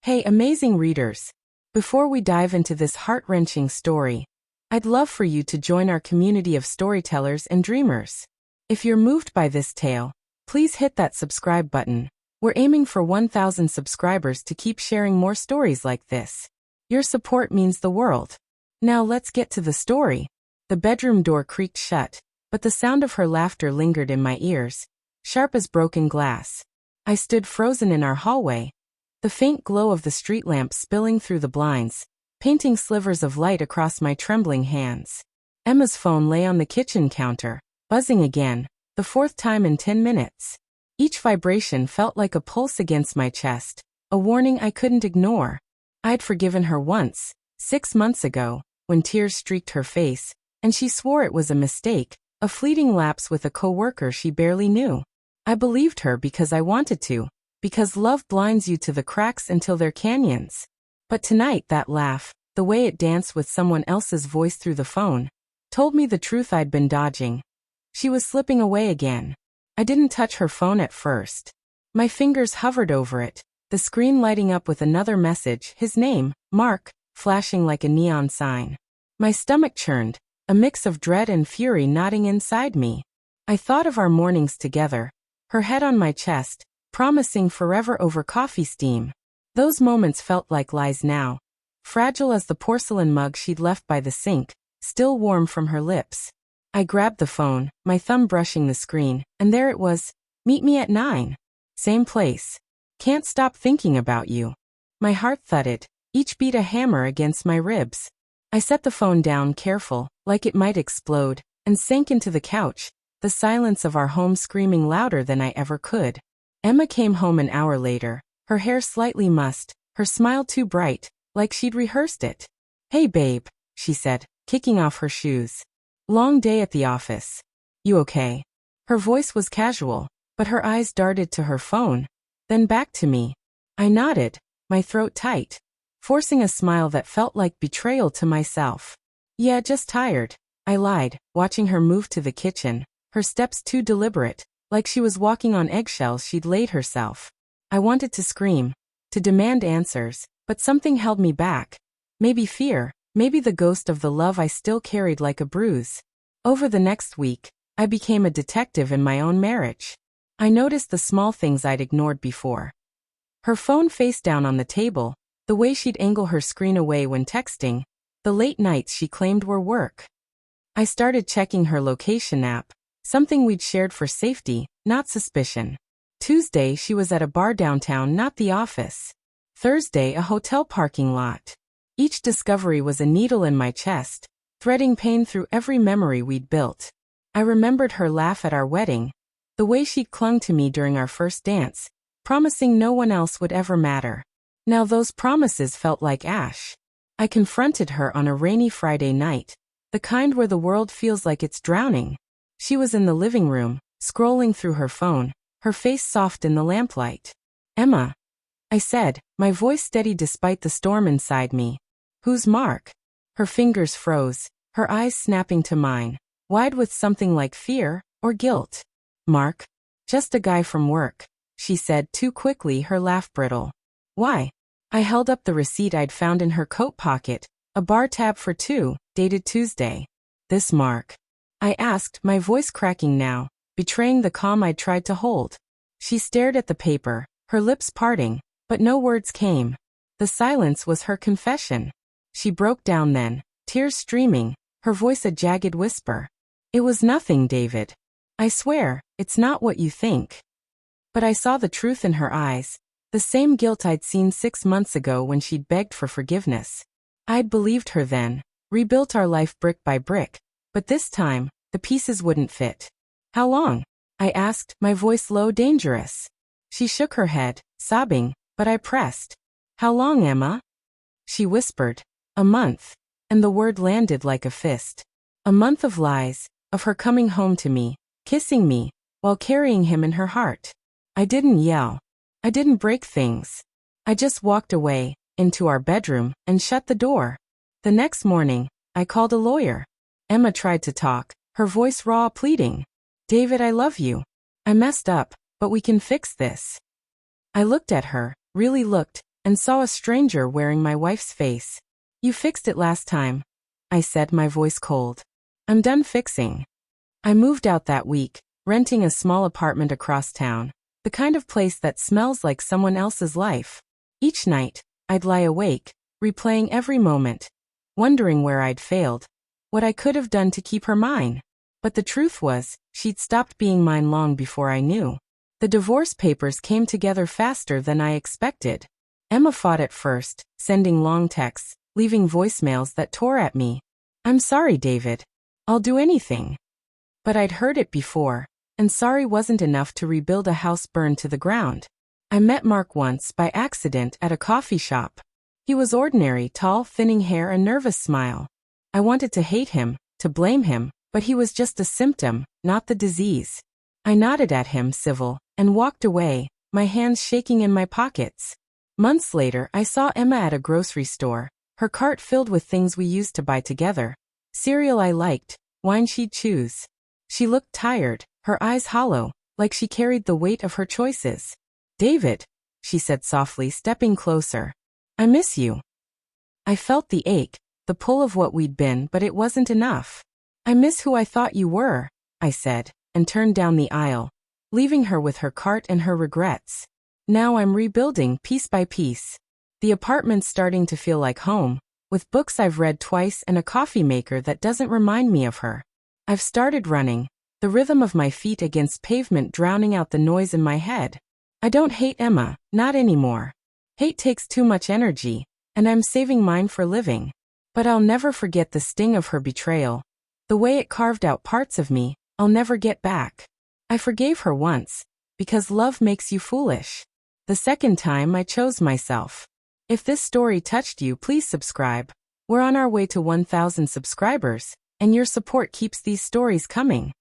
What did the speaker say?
Hey, amazing readers! Before we dive into this heart-wrenching story, I'd love for you to join our community of storytellers and dreamers. If you're moved by this tale, please hit that subscribe button. We're aiming for 1,000 subscribers to keep sharing more stories like this. Your support means the world. Now let's get to the story. The bedroom door creaked shut, but the sound of her laughter lingered in my ears, sharp as broken glass. I stood frozen in our hallway, the faint glow of the street lamp spilling through the blinds, painting slivers of light across my trembling hands. Emma's phone lay on the kitchen counter, buzzing again, the fourth time in 10 minutes. Each vibration felt like a pulse against my chest, a warning I couldn't ignore. I'd forgiven her once, 6 months ago, when tears streaked her face, and she swore it was a mistake, a fleeting lapse with a coworker she barely knew. I believed her because I wanted to, because love blinds you to the cracks until they're canyons. But tonight that laugh, the way it danced with someone else's voice through the phone, told me the truth I'd been dodging. She was slipping away again. I didn't touch her phone at first. My fingers hovered over it, the screen lighting up with another message, his name, Mark, flashing like a neon sign. My stomach churned, a mix of dread and fury knotting inside me. I thought of our mornings together, her head on my chest, promising forever over coffee steam. Those moments felt like lies now, fragile as the porcelain mug she'd left by the sink, still warm from her lips. I grabbed the phone, my thumb brushing the screen, and there it was, meet me at 9. Same place. Can't stop thinking about you. My heart thudded, each beat a hammer against my ribs. I set the phone down careful, like it might explode, and sank into the couch, the silence of our home screaming louder than I ever could. Emma came home an hour later, her hair slightly mussed, her smile too bright, like she'd rehearsed it. Hey babe, she said, kicking off her shoes. Long day at the office. You okay? Her voice was casual, but her eyes darted to her phone, then back to me. I nodded, my throat tight, forcing a smile that felt like betrayal to myself. Yeah, just tired, I lied, watching her move to the kitchen, her steps too deliberate, like she was walking on eggshells she'd laid herself. I wanted to scream, to demand answers, but something held me back. Maybe fear, maybe the ghost of the love I still carried like a bruise. Over the next week, I became a detective in my own marriage. I noticed the small things I'd ignored before. Her phone face down on the table, the way she'd angle her screen away when texting, the late nights she claimed were work. I started checking her location app, something we'd shared for safety, not suspicion. Tuesday she was at a bar downtown, not the office. Thursday a hotel parking lot. Each discovery was a needle in my chest, threading pain through every memory we'd built. I remembered her laugh at our wedding, the way she'd clung to me during our first dance, promising no one else would ever matter. Now those promises felt like ash. I confronted her on a rainy Friday night, the kind where the world feels like it's drowning. She was in the living room, scrolling through her phone, her face soft in the lamplight. Emma, I said, my voice steady despite the storm inside me. Who's Mark? Her fingers froze, her eyes snapping to mine, wide with something like fear or guilt. Mark? Just a guy from work, she said too quickly, her laugh brittle. Why? I held up the receipt I'd found in her coat pocket, a bar tab for 2, dated Tuesday. This Mark? I asked, my voice cracking now, betraying the calm I'd tried to hold. She stared at the paper, her lips parting, but no words came. The silence was her confession. She broke down then, tears streaming, her voice a jagged whisper. It was nothing, David. I swear, it's not what you think. But I saw the truth in her eyes, the same guilt I'd seen 6 months ago when she'd begged for forgiveness. I'd believed her then, rebuilt our life brick by brick, but this time, the pieces wouldn't fit. How long? I asked, my voice low, dangerous. She shook her head, sobbing, but I pressed. How long, Emma? She whispered. A month. And the word landed like a fist. A month of lies, of her coming home to me, kissing me, while carrying him in her heart. I didn't yell. I didn't break things. I just walked away, into our bedroom, and shut the door. The next morning, I called a lawyer. Emma tried to talk, her voice raw, pleading. David, I love you. I messed up, but we can fix this. I looked at her, really looked, and saw a stranger wearing my wife's face. You fixed it last time, I said, my voice cold. I'm done fixing. I moved out that week, renting a small apartment across town, the kind of place that smells like someone else's life. Each night, I'd lie awake, replaying every moment, wondering where I'd failed, what I could have done to keep her mine. But the truth was, she'd stopped being mine long before I knew. The divorce papers came together faster than I expected. Emma fought at first, sending long texts, leaving voicemails that tore at me. I'm sorry, David. I'll do anything. But I'd heard it before, and sorry wasn't enough to rebuild a house burned to the ground. I met Mark once by accident at a coffee shop. He was ordinary, tall, thinning hair, a nervous smile. I wanted to hate him, to blame him, but he was just a symptom, not the disease. I nodded at him, civil, and walked away, my hands shaking in my pockets. Months later, I saw Emma at a grocery store, her cart filled with things we used to buy together. Cereal I liked, wine she'd choose. She looked tired, her eyes hollow, like she carried the weight of her choices. David, she said softly, stepping closer. I miss you. I felt the ache, the pull of what we'd been, but it wasn't enough. I miss who I thought you were, I said, and turned down the aisle, leaving her with her cart and her regrets. Now I'm rebuilding piece by piece. The apartment's starting to feel like home, with books I've read twice and a coffee maker that doesn't remind me of her. I've started running, the rhythm of my feet against pavement drowning out the noise in my head. I don't hate Emma, not anymore. Hate takes too much energy, and I'm saving mine for living. But I'll never forget the sting of her betrayal. The way it carved out parts of me, I'll never get back. I forgave her once, because love makes you foolish. The second time I chose myself. If this story touched you, please subscribe. We're on our way to 1,000 subscribers, and your support keeps these stories coming.